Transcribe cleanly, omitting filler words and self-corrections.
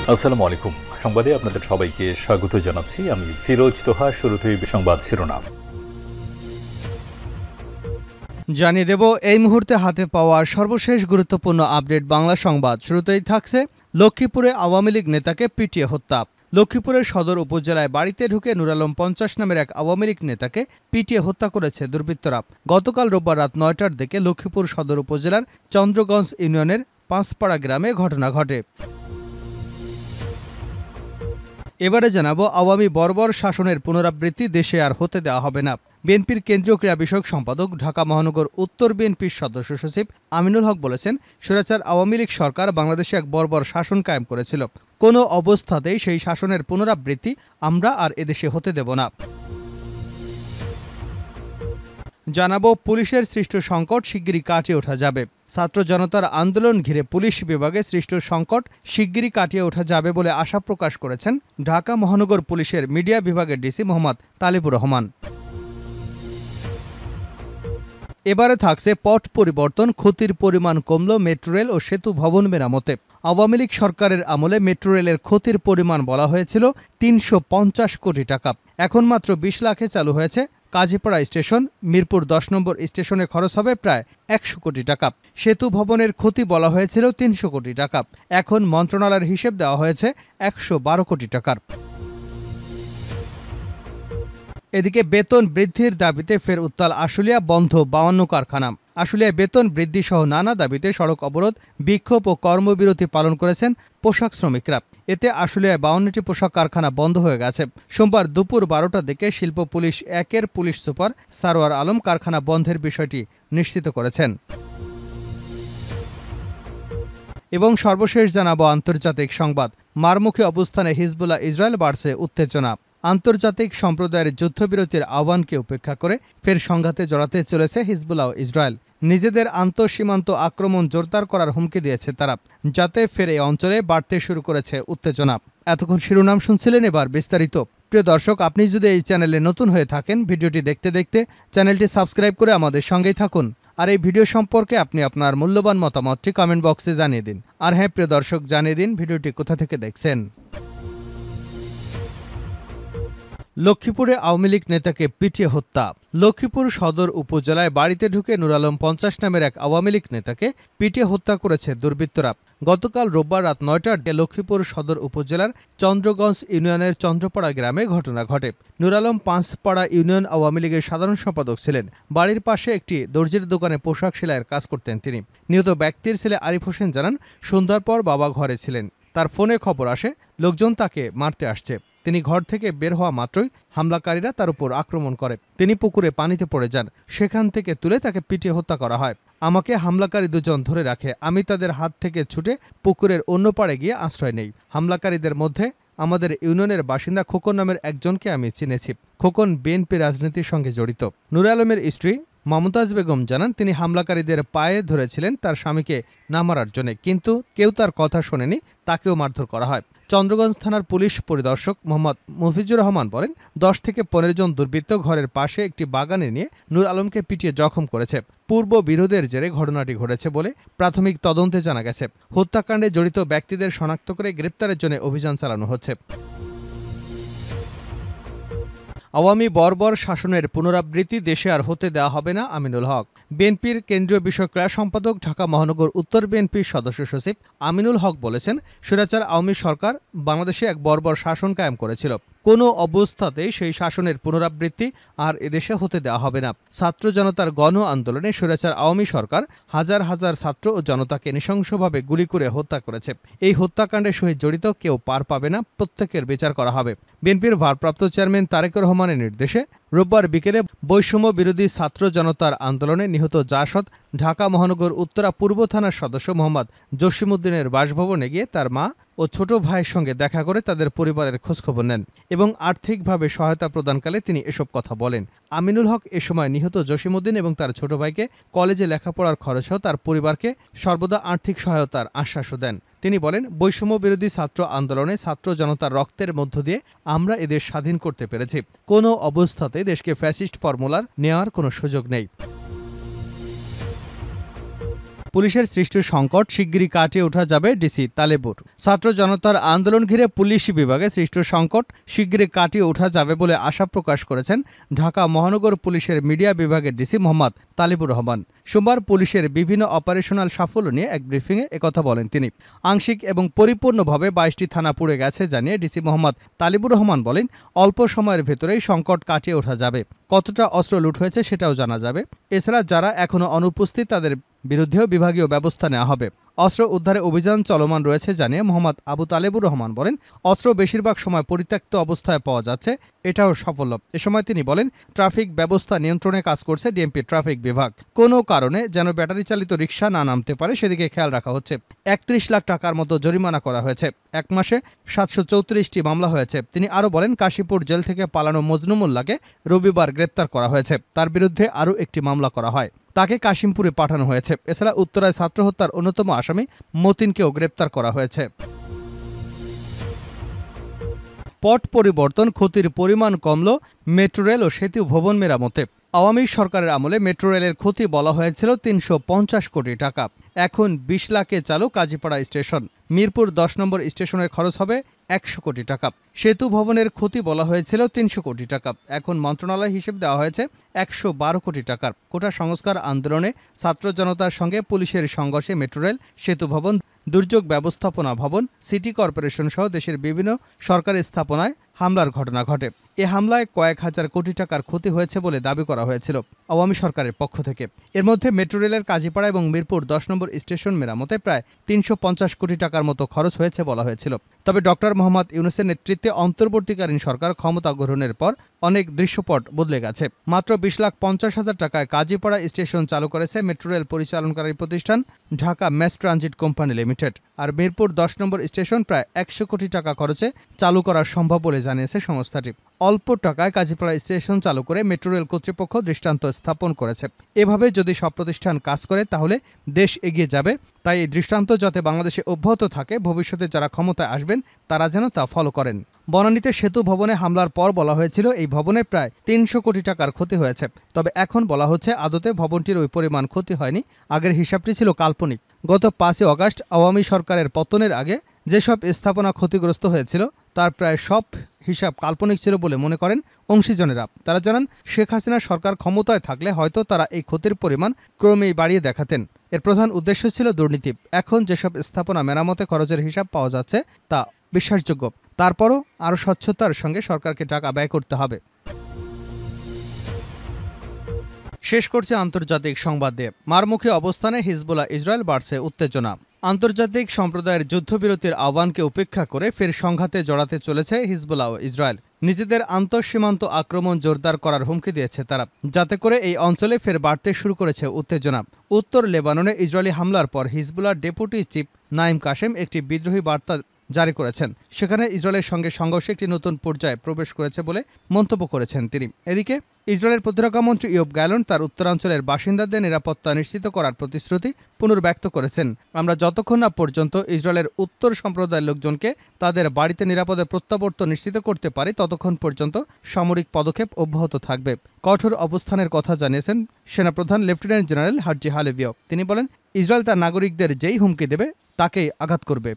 আসসালামু আলাইকুম। সংবাদে আপনাদের সবাইকে স্বাগত জানাচ্ছি। আমি ফিরোজ তোহা। শুরুতেই সংবাদ শিরোনাম জানিয়ে দেব এই মুহূর্তে হাতে পাওয়া সর্বশেষ গুরুত্বপূর্ণ আপডেট বাংলা সংবাদ। শুরুতেই থাকছে লক্ষ্মীপুরে আওয়ামী লীগ নেতাকে পিটিয়ে হত্যা। লক্ষ্মীপুরের সদর উপজেলায় বাড়িতে ঢুকে নূর আলম ৫০ নামের এক আওয়ামী লীগ নেতাকে পিটিয়ে হত্যা করেছে দুর্বৃত্তরা। গতকাল রোববার রাত ৯টার দিকে লক্ষ্মীপুর সদর উপজেলার চন্দ্রগঞ্জ ইউনিয়নের পাঁচপাড়া গ্রামে ঘটনা ঘটে। এবারে জানাবো আওয়ামী বর্বর শাসনের পুনরাবৃত্তি দেশে আর হতে দেওয়া হবে না। বিএনপির কেন্দ্রীয় ক্রীড়া বিষয়ক সম্পাদক, ঢাকা মহানগর উত্তর বিএনপির সদস্য সচিব আমিনুল হক বলেছেন, স্বৈরাচার আওয়ামী লীগ সরকার বাংলাদেশে এক বর্বর শাসন কায়েম করেছিল। কোনো অবস্থাতেই সেই শাসনের পুনরাবৃত্তি আমরা আর এদেশে হতে দেব না। জানাবো পুলিশের সৃষ্ট সংকট শিগগিরই কাটিয়ে ওঠা যাবে। ছাত্র জনতার আন্দোলন ঘিরে পুলিশ বিভাগে সৃষ্ট সংকট শিগগিরই কাটিয়ে ওঠা যাবে বলে আশা প্রকাশ করেছেন ঢাকা মহানগর পুলিশের মিডিয়া বিভাগের ডিসি মোহাম্মদ তালিবুর রহমান। এবারে থাকছে পট পরিবর্তন, ক্ষতির পরিমাণ কমল মেট্রো রেল ও সেতু ভবন মেরামতে। আওয়ামী লীগ সরকারের আমলে মেট্রো রেলের ক্ষতির পরিমাণ বলা হয়েছিল ৩৫০ কোটি টাকা। এখন মাত্র ২০ লাখে চালু হয়েছে কাজীপাড়া স্টেশন। মিরপুর ১০ নম্বর স্টেশনে খরচ হবে প্রায় ১০০ কোটি টাকা। সেতু ভবনের ক্ষতি বলা হয়েছিল ৩০০ কোটি টাকা। এখন মন্ত্রণালয়ের হিসেব দেওয়া হয়েছে ১১২ কোটি টাকার। এদিকে বেতন বৃদ্ধির দাবিতে ফের উত্তাল আশুলিয়া, বন্ধ ৫২ কারখানা। আশুলিয়ায় বেতন বৃদ্ধি সহ নানা দাবিতে সড়ক অবরোধ, বিক্ষোভ ও কর্মবিরতি পালন করেছেন পোশাক শ্রমিকরা। এতে আশুলিয়ায় ৫২টি পোশাক কারখানা বন্ধ হয়ে গেছে। সোমবার দুপুর ১২টার দিকে শিল্প পুলিশ ১-এর পুলিশ সুপার সারোয়ার আলম কারখানা বন্ধের বিষয়টি নিশ্চিত করেছেন। এবং সর্বশেষ জানাবো আন্তর্জাতিক সংবাদ। মারমুখী অবস্থানে হিজবুল্লাহ ইসরায়েল, বাড়ছে উত্তেজনা। আন্তর্জাতিক সম্প্রদায়ের যুদ্ধবিরতির আহ্বানকে উপেক্ষা করে ফের সংঘাতে জড়াতে চলেছে হিজবুল্লাহ ও ইসরায়েল। নিজেদের আন্তঃসীমান্ত আক্রমণ জোরদার করার হুমকি দিয়েছে তারা, যাতে ফের এই অঞ্চলে বাড়তে শুরু করেছে উত্তেজনা। এতক্ষণ শিরোনাম শুনছিলেন, এবার বিস্তারিত। প্রিয় দর্শক, আপনি যদি এই চ্যানেলে নতুন হয়ে থাকেন, ভিডিওটি দেখতে দেখতে চ্যানেলটি সাবস্ক্রাইব করে আমাদের সঙ্গেই থাকুন। আর এই ভিডিও সম্পর্কে আপনি আপনার মূল্যবান মতামতটি কমেন্ট বক্সে জানিয়ে দিন। আর হ্যাঁ প্রিয় দর্শক, জানিয়ে দিন ভিডিওটি কোথা থেকে দেখছেন। লক্ষ্মীপুরে আওয়ামী লীগ নেতাকে পিটিয়ে হত্যা। লক্ষ্মীপুর সদর উপজেলায় বাড়িতে ঢুকে নূর আলম ৫০ নামের এক আওয়ামী লীগ নেতাকে পিটিয়ে হত্যা করেছে দুর্বৃত্তরা। গতকাল রোববার রাত ৯টার দিকে লক্ষ্মীপুর সদর উপজেলার চন্দ্রগঞ্জ ইউনিয়নের চন্দ্রপাড়া গ্রামে ঘটনা ঘটে। নূর আলম পাঁচপাড়া ইউনিয়ন আওয়ামী লীগের সাধারণ সম্পাদক ছিলেন। বাড়ির পাশে একটি দর্জির দোকানে পোশাক সেলাইয়ের কাজ করতেন তিনি। নিহত ব্যক্তির ছেলে আরিফ হোসেন জানান, সন্ধ্যার পর বাবা ঘরে ছিলেন। তার ফোনে খবর আসে লোকজন তাকে মারতে আসছে। তিনি ঘর থেকে বের হওয়া মাত্রই হামলাকারীরা তার উপর আক্রমণ করে। তিনি পুকুরে পানিতে পড়ে যান। সেখান থেকে তুলে তাকে পিটিয়ে হত্যা করা হয়। আমাকে হামলাকারী দুজন ধরে রাখে। আমি তাদের হাত থেকে ছুটে পুকুরের অন্য পাড়ে গিয়ে আশ্রয় নেই। হামলাকারীদের মধ্যে আমাদের ইউনিয়নের বাসিন্দা খোকন নামের একজনকে আমি চিনেছি। খোকন বিএনপি রাজনীতির সঙ্গে জড়িত। নূর আলমের স্ত্রী মমতাজ বেগম জানান, তিনি হামলাকারীদের পায়ে ধরেছিলেন তার স্বামীকে না মারার জন্য, কিন্তু কেউ তার কথা শোনেনি, তাকেও মারধর করা হয়। চন্দ্রগঞ্জ থানার পুলিশ পরিদর্শক মোহাম্মদ মফিজুর রহমান বলেন, ১০ থেকে ১৫ জন দুর্বৃত্ত ঘরের পাশে একটি বাগানে নিয়ে নূর আলমকে পিটিয়ে জখম করেছে। পূর্ব বিরোধের জেরে ঘটনাটি ঘটেছে বলে প্রাথমিক তদন্তে জানা গেছে। হত্যাকাণ্ডে জড়িত ব্যক্তিদের শনাক্ত করে গ্রেপ্তারের জন্য অভিযান চালানো হচ্ছে। আওয়ামী বর্বর শাসনের পুনরাবৃত্তি দেশে আর হতে দেওয়া হবে না, আমিনুল হক। বিএনপির কেন্দ্রীয় বিষয়ক ক্রীড়া সম্পাদক, ঢাকা মহানগর উত্তর বিএনপির সদস্য সচিব আমিনুল হক বলেছেন, স্বৈরাচার আওয়ামী সরকার বাংলাদেশে এক বর্বর শাসন কায়েম করেছিল। কোনো অবস্থাতেই সেই শাসনের পুনরাবৃত্তি আর এদেশে হতে দেওয়া হবে না। ছাত্র জনতার গণ আন্দোলনে স্বৈরাচার আওয়ামী সরকার হাজার হাজার ছাত্র ও জনতাকে নৃশংসভাবে গুলি করে হত্যা করেছে। এই হত্যাকাণ্ডের সহিত জড়িত কেউ পার পাবে না, প্রত্যেকের বিচার করা হবে। বিএনপির ভারপ্রাপ্ত চেয়ারম্যান তারেকুর রহমানের নির্দেশে রোববার বিকেলে বৈষম্য বিরোধী ছাত্র জনতার আন্দোলনে নিহত জাসদ ঢাকা মহানগর উত্তরা পূর্ব থানার সদস্য মোহাম্মদ জসিমউদ্দিনের বাসভবনে গিয়ে তার মা ও ছোট ভাইয়ের সঙ্গে দেখা করে তাদের পরিবারের খোঁজখবর নেন এবং আর্থিকভাবে সহায়তা প্রদানকালে তিনি এসব কথা বলেন। আমিনুল হক এ সময় নিহত জসিমউদ্দিন এবং তার ছোট ভাইকে কলেজে লেখাপড়ার খরচসহ তার পরিবারকে সর্বদা আর্থিক সহায়তার আশ্বাসও দেন। তিনি বলেন, বৈষম্য বিরোধী ছাত্র আন্দোলনে ছাত্র জনতার রক্তের মধ্য দিয়ে আমরা এদেশ স্বাধীন করতে পেরেছি। কোনো অবস্থাতে দেশকে ফ্যাসিস্ট ফর্মুলার নেওয়ার কোনো সুযোগ নেই। পুলিশের সৃষ্ট সংকট শিগগিরই কাটিয়ে ওঠা যাবে ডিসি তালেবুর। ছাত্র জনতার আন্দোলন ঘিরে পুলিশ বিভাগে সৃষ্ট সংকট শিগগিরই কাটিয়ে ওঠা যাবে বলে আশা প্রকাশ করেছেন ঢাকা মহানগর পুলিশের মিডিয়া বিভাগের ডিসি মোহাম্মদ তালিবুর রহমান। সোমবার পুলিশের বিভিন্ন অপারেশনাল সাফল্য নিয়ে এক ব্রিফিংয়ে একথা বলেন তিনি। আংশিক এবং পরিপূর্ণভাবে 22টি থানা পুড়ে গেছে জানিয়ে ডিসি মোহাম্মদ তালিবুর রহমান বলেন, অল্প সময়ের ভেতরেই সংকট কাটিয়ে ওঠা যাবে। কতটা অস্ত্র লুট হয়েছে সেটাও জানা যাবে। এছাড়া যারা এখনও অনুপস্থিত তাদের বিরুদ্ধেও বিভাগীয় ব্যবস্থা নেওয়া হবে। অস্ত্র উদ্ধারে অভিযান চলমান রয়েছে জানিয়ে মোহাম্মদ আবু তালেবুর রহমান বলেন, অস্ত্র বেশিরভাগ সময় পরিত্যক্ত অবস্থায় পাওয়া যাচ্ছে, এটাও সাফল্য। এ সময় তিনি বলেন, ট্রাফিক ব্যবস্থা নিয়ন্ত্রণে কাজ করছে ডিএমপি ট্রাফিক বিভাগ। কোনো কারণে যেন ব্যাটারি চালিত রিকশা না নামতে পারে সেদিকে খেয়াল রাখা হচ্ছে। 31 লাখ টাকার মতো জরিমানা করা হয়েছে। এক মাসে 734টি মামলা হয়েছে। তিনি আরও বলেন, কাশীপুর জেল থেকে পালানো মজনু মোল্লাকে রবিবার গ্রেপ্তার করা হয়েছে। তার বিরুদ্ধে আরও একটি মামলা করা হয়, তাকে কাশিমপুরে পাঠানো হয়েছে। এছাড়া উত্তরায় ছাত্র হত্যার অন্যতম আসামি মতিনকেও গ্রেপ্তার করা হয়েছে। পট পরিবর্তন, ক্ষতির পরিমাণ কমল মেট্রো রেল ও সেতু ভবন মেরামতে। আওয়ামী সরকারের আমলে মেট্রো রেলের ক্ষতি বলা হয়েছিল 350 কোটি টাকা। এখন 20 লাখে চালু কাজীপাড়া স্টেশন। মিরপুর 10 নম্বর স্টেশনের খরচ হবে 100 কোটি টাকা। সেতু ভবনের ক্ষতি বলা হয়েছিল 300 কোটি টাকা। এখন মন্ত্রণালয় হিসেব দেওয়া হয়েছে 112 কোটি টাকার। কোটা সংস্কার আন্দোলনে ছাত্র জনতার সঙ্গে পুলিশের সংঘর্ষে মেট্রো রেল, সেতু ভবন, দুর্যোগ ব্যবস্থাপনা ভবন, সিটি কর্পোরেশন সহ দেশের বিভিন্ন সরকারি স্থাপনায় হামলার ঘটনা ঘটে। এ হামলায় কয়েক হাজার কোটি টাকার ক্ষতি হয়েছে বলে দাবি করা হয়েছিল আওয়ামী সরকারের পক্ষ থেকে। এর মধ্যে মেট্রো রেলের কাজীপাড়া এবং মিরপুর 10 নম্বর স্টেশন মেরামতে প্রায় 350 কোটি টাকার মতো খরচ হয়েছে বলা হয়েছিল। তবে ডক্টর মোহাম্মদ ইউনূসের নেতৃত্বে অন্তর্বর্তীকালীন সরকার ক্ষমতা গ্রহণের পর অনেক দৃশ্যপট বদলে গেছে। মাত্র 20,50,000 টাকায় কাজীপাড়া স্টেশন চালু করেছে মেট্রো রেল পরিচালনকারী প্রতিষ্ঠান Dhaka mass transit company limited. আর মিরপুর 10 নম্বর স্টেশন প্রায় 100 কোটি টাকা খরচে চালু করা সম্ভব বলে জানিয়েছে সংস্থাটি। অল্প টাকায় কাজীপাড়া স্টেশন চালু করে মেট্রো রেল কর্তৃপক্ষ দৃষ্টান্ত স্থাপন করেছে। এভাবে যদি সব প্রতিষ্ঠান কাজ করে তাহলে দেশ এগিয়ে যাবে। তাই এই দৃষ্টান্ত যাতে বাংলাদেশে অব্যাহত থাকে, ভবিষ্যতে যারা ক্ষমতায় আসবেন তারা যেন তা ফলো করেন। বনানীতে সেতু ভবনে হামলার পর বলা হয়েছিল এই ভবনে প্রায় 300 কোটি টাকার ক্ষতি হয়েছে। তবে এখন বলা হচ্ছে আদতে ভবনটির ওই পরিমাণ ক্ষতি হয়নি, আগের হিসাবটি ছিল কাল্পনিক। গত 5 আগস্ট আওয়ামী সরকারের পতনের আগে যেসব স্থাপনা ক্ষতিগ্রস্ত হয়েছিল তার প্রায় সব হিসাব কাল্পনিক ছিল বলে মনে করেন অংশীজনেরা। তারা জানান, শেখ হাসিনা সরকার ক্ষমতায় থাকলে হয়তো তারা এই ক্ষতির পরিমাণ ক্রমেই বাড়িয়ে দেখাতেন। এর প্রধান উদ্দেশ্য ছিল দুর্নীতি। এখন যেসব স্থাপনা মেরামতে খরচের হিসাব পাওয়া যাচ্ছে তা বিশ্বাসযোগ্য। তারপরও আরও স্বচ্ছতার সঙ্গে সরকারকে টাকা ব্যয় করতে হবে। শেষ করছে আন্তর্জাতিক সংবাদ দিয়ে। মারমুখী অবস্থানে হিজবুল্লাহ ইসরায়েল, বাড়ছে উত্তেজনা। আন্তর্জাতিক সম্প্রদায়ের যুদ্ধবিরতির আহ্বানকে উপেক্ষা করে ফের সংঘাতে জড়াতে চলেছে হিজবুল্লাহ ও ইসরায়েল। নিজেদের আন্তঃসীমান্ত আক্রমণ জোরদার করার হুমকি দিয়েছে তারা, যাতে করে এই অঞ্চলে ফের বাড়তে শুরু করেছে উত্তেজনা। উত্তর লেবাননে ইসরায়েলি হামলার পর হিজবুল্লাহর ডেপুটি চিফ নাইম কাশেম একটি বিদ্রোহী বার্তা জারি করেছেন। সেখানে ইসরায়েলের সঙ্গে সংঘর্ষে একটি নতুন পর্যায়ে প্রবেশ করেছে বলে মন্তব্য করেছেন তিনি। এদিকে ইসরায়েলের প্রতিরক্ষামন্ত্রী ইয়োব গ্যালন তার উত্তরাঞ্চলের বাসিন্দাদের নিরাপত্তা নিশ্চিত করার প্রতিশ্রুতি পুনর্ব্যক্ত করেছেন। আমরা যতক্ষণ না পর্যন্ত ইসরায়েলের উত্তর সম্প্রদায়ের লোকজনকে তাদের বাড়িতে নিরাপদে প্রত্যাবর্তন নিশ্চিত করতে পারি ততক্ষণ পর্যন্ত সামরিক পদক্ষেপ অব্যাহত থাকবে। কঠোর অবস্থানের কথা জানিয়েছেন সেনাপ্রধান লেফটেন্যান্ট জেনারেল হার্জি হালেভিও। তিনি বলেন, ইসরায়েল তার নাগরিকদের যেই হুমকি দেবে তাকেই আঘাত করবে।